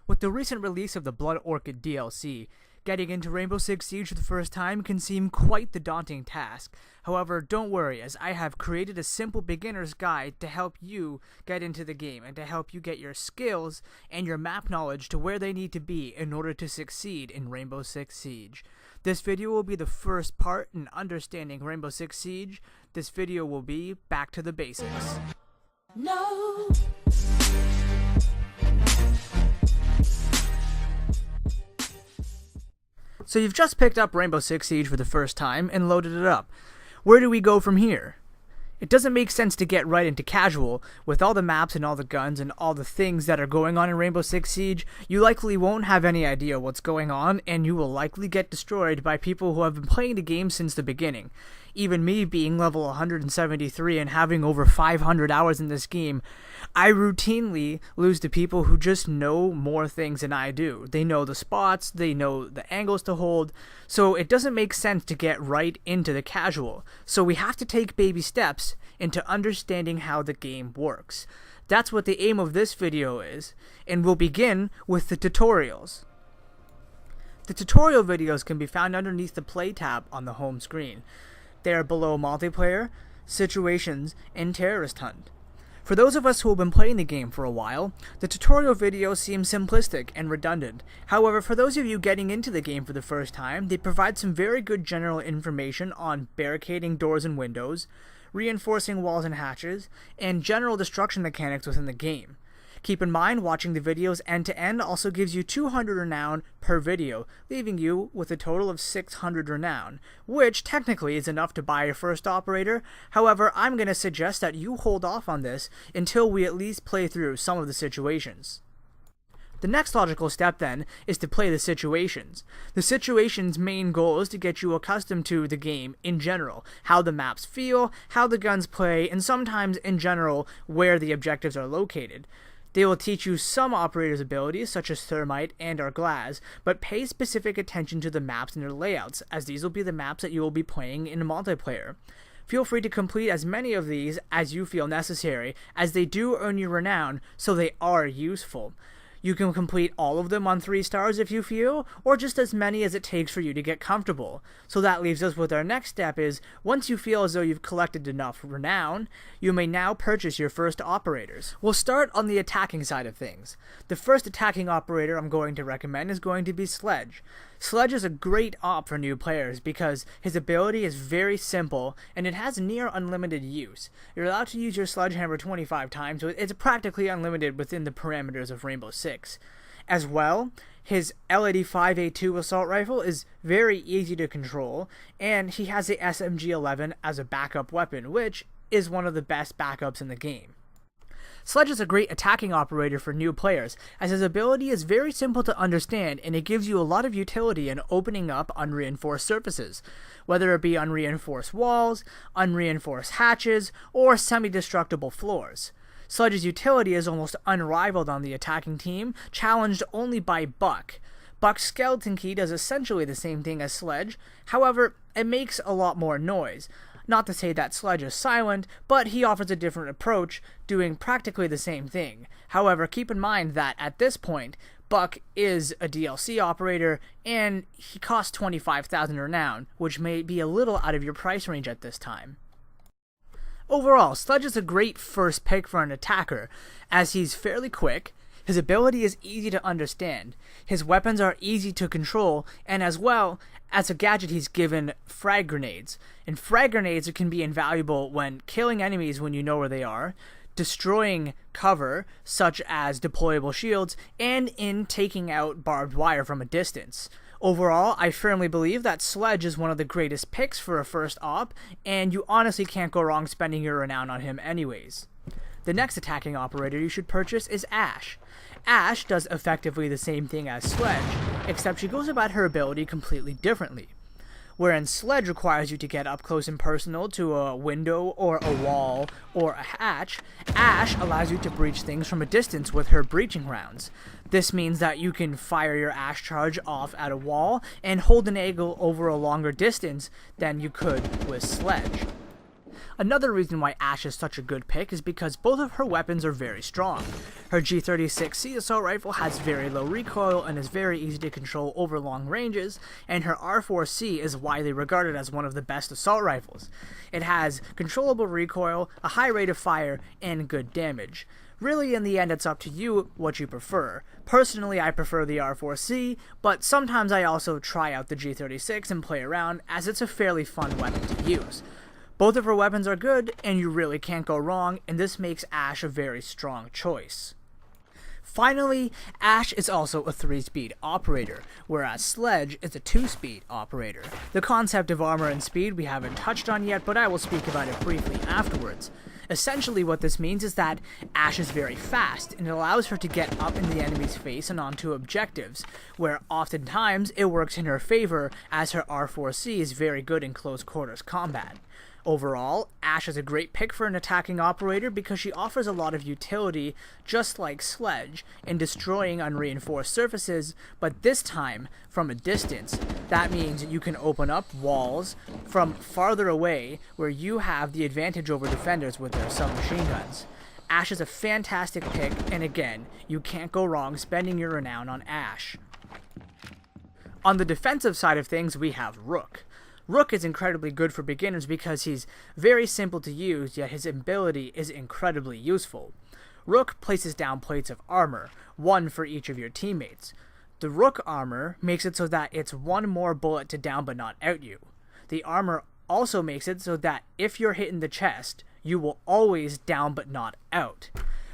With the recent release of the Blood Orchid DLC, getting into Rainbow Six Siege for the first time can seem quite the daunting task. However, don't worry, as I have created a simple beginner's guide to help you get into the game and to help you get your skills and your map knowledge to where they need to be in order to succeed in Rainbow Six Siege. This video will be the first part in understanding Rainbow Six Siege. This video will be back to the basics. No. So you've just picked up Rainbow Six Siege for the first time and loaded it up. Where do we go from here? It doesn't make sense to get right into casual. With all the maps and all the guns and all the things that are going on in Rainbow Six Siege, you likely won't have any idea what's going on, and you will likely get destroyed by people who have been playing the game since the beginning. Even me being level 173 and having over 500 hours in this game, I routinely lose to people who just know more things than I do. They know the spots, they know the angles to hold, so it doesn't make sense to get right into the casual. So we have to take baby steps into understanding how the game works. That's what the aim of this video is, and we'll begin with the tutorials. The tutorial videos can be found underneath the Play tab on the home screen. They are below Multiplayer, Situations, and Terrorist Hunt. For those of us who have been playing the game for a while, the tutorial videos seem simplistic and redundant. However, for those of you getting into the game for the first time, they provide some very good general information on barricading doors and windows, reinforcing walls and hatches, and general destruction mechanics within the game. Keep in mind, watching the videos end to end also gives you 200 renown per video, leaving you with a total of 600 renown, which technically is enough to buy your first operator. However, I'm going to suggest that you hold off on this until we at least play through some of the situations. The next logical step then is to play the situations. The situations' main goal is to get you accustomed to the game in general, how the maps feel, how the guns play, and sometimes in general where the objectives are located. They will teach you some operators' abilities, such as Thermite and or Glass, but pay specific attention to the maps and their layouts, as these will be the maps that you will be playing in multiplayer. Feel free to complete as many of these as you feel necessary, as they do earn you renown, so they are useful. You can complete all of them on 3 stars if you feel, or just as many as it takes for you to get comfortable. So that leaves us with our next step is, once you feel as though you've collected enough renown, you may now purchase your first operators. We'll start on the attacking side of things. The first attacking operator I'm going to recommend is going to be Sledge. Sledge is a great op for new players because his ability is very simple and it has near unlimited use. You're allowed to use your sledgehammer 25 times, so it's practically unlimited within the parameters of Rainbow Six. As well, his L85A2 assault rifle is very easy to control, and he has the SMG-11 as a backup weapon, which is one of the best backups in the game. Sledge is a great attacking operator for new players, as his ability is very simple to understand and it gives you a lot of utility in opening up unreinforced surfaces, whether it be unreinforced walls, unreinforced hatches, or semi-destructible floors. Sledge's utility is almost unrivaled on the attacking team, challenged only by Buck. Buck's skeleton key does essentially the same thing as Sledge, however, it makes a lot more noise. Not to say that Sledge is silent, but he offers a different approach, doing practically the same thing. However, keep in mind that at this point, Buck is a DLC operator, and he costs 25,000 renown, which may be a little out of your price range at this time. Overall, Sledge is a great first pick for an attacker, as he's fairly quick, his ability is easy to understand, his weapons are easy to control, and as well, as a gadget he's given frag grenades. And frag grenades can be invaluable when killing enemies when you know where they are, destroying cover, such as deployable shields, and in taking out barbed wire from a distance. Overall, I firmly believe that Sledge is one of the greatest picks for a first op, and you honestly can't go wrong spending your renown on him anyways. The next attacking operator you should purchase is Ash. Ash does effectively the same thing as Sledge, except she goes about her ability completely differently. Wherein Sledge requires you to get up close and personal to a window or a wall or a hatch, Ash allows you to breach things from a distance with her breaching rounds. This means that you can fire your Ash charge off at a wall and hold an angle over a longer distance than you could with Sledge. Another reason why Ashe is such a good pick is because both of her weapons are very strong. Her G36C assault rifle has very low recoil and is very easy to control over long ranges, and her R4C is widely regarded as one of the best assault rifles. It has controllable recoil, a high rate of fire, and good damage. Really, in the end, it's up to you what you prefer. Personally, I prefer the R4C, but sometimes I also try out the G36 and play around, as it's a fairly fun weapon to use. Both of her weapons are good, and you really can't go wrong, and this makes Ashe a very strong choice. Finally, Ashe is also a 3-speed operator, whereas Sledge is a 2-speed operator. The concept of armor and speed we haven't touched on yet, but I will speak about it briefly afterwards. Essentially what this means is that Ashe is very fast, and it allows her to get up in the enemy's face and onto objectives, where oftentimes it works in her favor as her R4C is very good in close quarters combat. Overall, Ashe is a great pick for an attacking operator because she offers a lot of utility, just like Sledge, in destroying unreinforced surfaces, but this time from a distance. That means you can open up walls from farther away where you have the advantage over defenders with their submachine guns. Ashe is a fantastic pick, and again, you can't go wrong spending your renown on Ashe. On the defensive side of things, we have Rook. Rook is incredibly good for beginners because he's very simple to use, yet his ability is incredibly useful. Rook places down plates of armor, one for each of your teammates. The Rook armor makes it so that it's one more bullet to down but not out you. The armor also makes it so that if you're hit in the chest, you will always down but not out.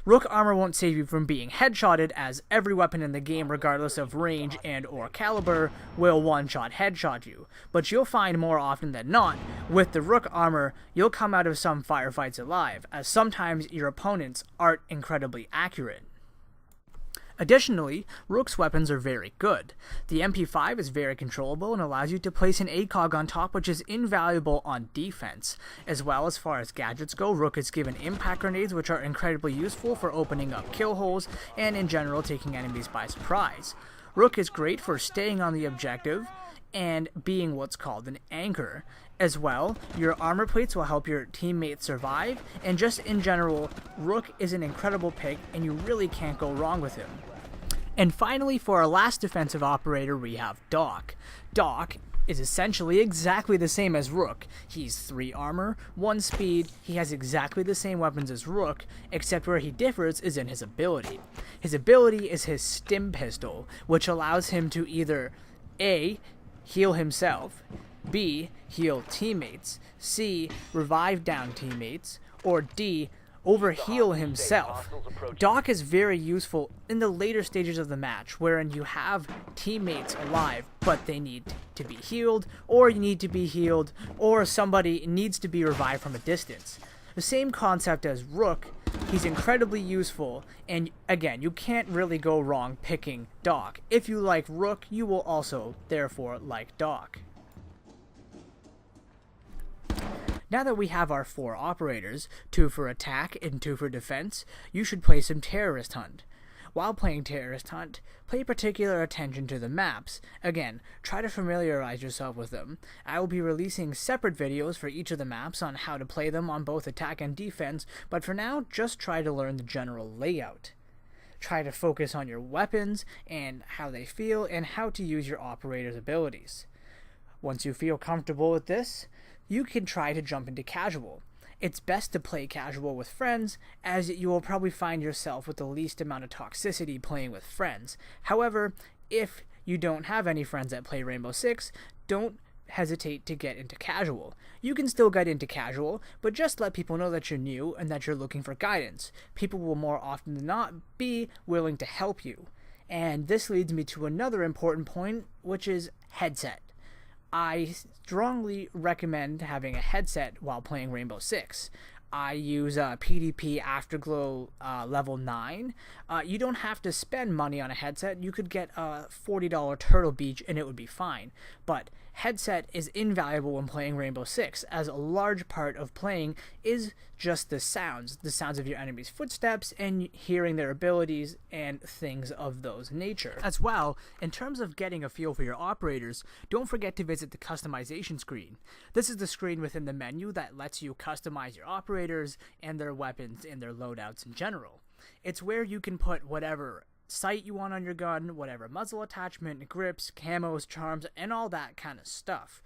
Rook armor won't save you from being headshotted, as every weapon in the game, regardless of range and or caliber, will one-shot headshot you. But you'll find more often than not, with the Rook armor, you'll come out of some firefights alive, as sometimes your opponents aren't incredibly accurate. Additionally, Rook's weapons are very good. The MP5 is very controllable and allows you to place an ACOG on top, which is invaluable on defense. As well, as far as gadgets go, Rook is given impact grenades, which are incredibly useful for opening up kill holes and in general taking enemies by surprise. Rook is great for staying on the objective and being what's called an anchor. As well, your armor plates will help your teammates survive, and just in general, Rook is an incredible pick and you really can't go wrong with him. And finally, for our last defensive operator, we have Doc. Doc is essentially exactly the same as Rook. He's 3 armor, 1 speed, he has exactly the same weapons as Rook, except where he differs is in his ability. His ability is his stim pistol, which allows him to either A, heal himself, B, heal teammates, C, revive down teammates, or D, overheal himself. Doc is very useful in the later stages of the match, wherein you have teammates alive, but they need to be healed, or you need to be healed, or somebody needs to be revived from a distance. The same concept as Rook, he's incredibly useful, and again, you can't really go wrong picking Doc. If you like Rook, you will also, therefore, like Doc. Now that we have our 4 operators, 2 for attack and 2 for defense, you should play some Terrorist Hunt. While playing Terrorist Hunt, pay particular attention to the maps. Again, try to familiarize yourself with them. I will be releasing separate videos for each of the maps on how to play them on both attack and defense, but for now, just try to learn the general layout. Try to focus on your weapons and how they feel and how to use your operator's abilities. Once you feel comfortable with this, you can try to jump into casual. It's best to play casual with friends, as you will probably find yourself with the least amount of toxicity playing with friends. However, if you don't have any friends that play Rainbow Six, don't hesitate to get into casual. You can still get into casual, but just let people know that you're new and that you're looking for guidance. People will more often than not be willing to help you. And this leads me to another important point, which is headset. I strongly recommend having a headset while playing Rainbow Six. I use PDP Afterglow level 9. You don't have to spend money on a headset. You could get a $40 Turtle Beach and it would be fine. But headset is invaluable when playing Rainbow Six, as a large part of playing is just the sounds of your enemy's footsteps and hearing their abilities and things of those nature. As well, in terms of getting a feel for your operators, don't forget to visit the customization screen. This is the screen within the menu that lets you customize your operators and their weapons and their loadouts in general. It's where you can put whatever sight you want on your gun, whatever muzzle attachment, grips, camos, charms, and all that kind of stuff.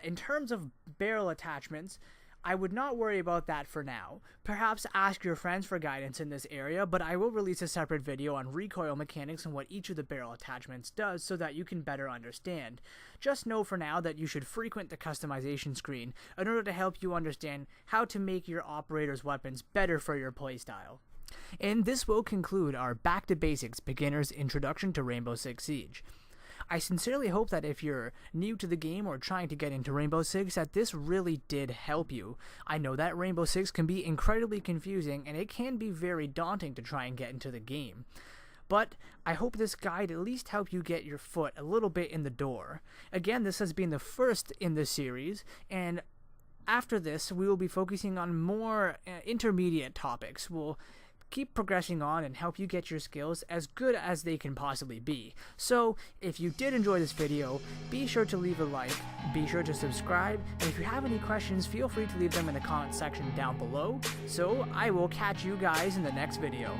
In terms of barrel attachments, I would not worry about that for now. Perhaps ask your friends for guidance in this area, but I will release a separate video on recoil mechanics and what each of the barrel attachments does so that you can better understand. Just know for now that you should frequent the customization screen in order to help you understand how to make your operator's weapons better for your playstyle. And this will conclude our Back to Basics Beginner's Introduction to Rainbow Six Siege. I sincerely hope that if you're new to the game or trying to get into Rainbow Six, that this really did help you. I know that Rainbow Six can be incredibly confusing and it can be very daunting to try and get into the game. But I hope this guide at least helped you get your foot a little bit in the door. Again, this has been the first in this series, and after this we will be focusing on more intermediate topics. We'll keep progressing on and help you get your skills as good as they can possibly be. So, if you did enjoy this video, be sure to leave a like, be sure to subscribe, and if you have any questions, feel free to leave them in the comment section down below. So, I will catch you guys in the next video.